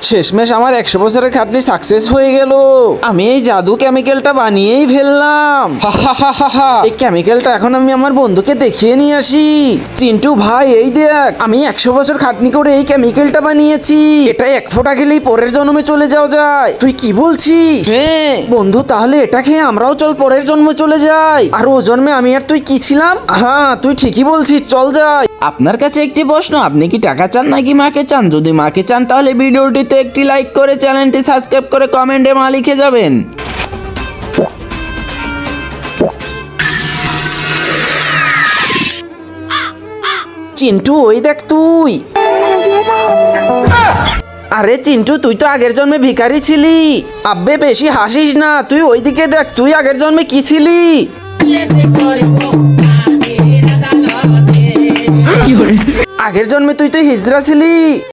শেষমেশ আমার 100 বছরের খাটনি সাকসেস হয়ে গেল। আমি এই জাদু কেমিক্যালটা বানিয়েই ফেললাম। এই কেমিক্যালটা এখন আমি আমার বন্ধুকে দেখিয়ে নিয়ে আসি। চিন্টু ভাই, এই দেখ, আমি 100 বছর খাটনি করে এই কেমিক্যালটা বানিয়েছি। এটা এক ফোঁটা খেলেই পরের জন্মে চলে যাওয়া যায়। তুই কি বলছিস? হ্যাঁ বন্ধু, তাহলে এটা খেয়ে আমরাও চল পরের জন্মে চলে যাই। আর ও জন্মে আমি আর তুই কি ছিলাম? হ্যাঁ তুই ঠিকই বলছিস, চল যাই। আপনার কাছে একটি প্রশ্ন, আপনি কি টাকা চান নাকি মাকে চান? যদি মাকে চান তাহলে ভিডিওটিতে একটি লাইক করে চ্যানেলটি সাবস্ক্রাইব করে কমেন্টে মা লিখে যাবেন। চিন্টু ওই দেখ তুই। আরে চিন্টু, তুই তো আগের জন্মে ভিখারি ছিলি। আব্বে বেশি হাসিস না, তুই ওইদিকে দেখ, তুই আগের জন্মে কি ছিলি? আগের জন্মে তুই তো হিজড়া ছিলি।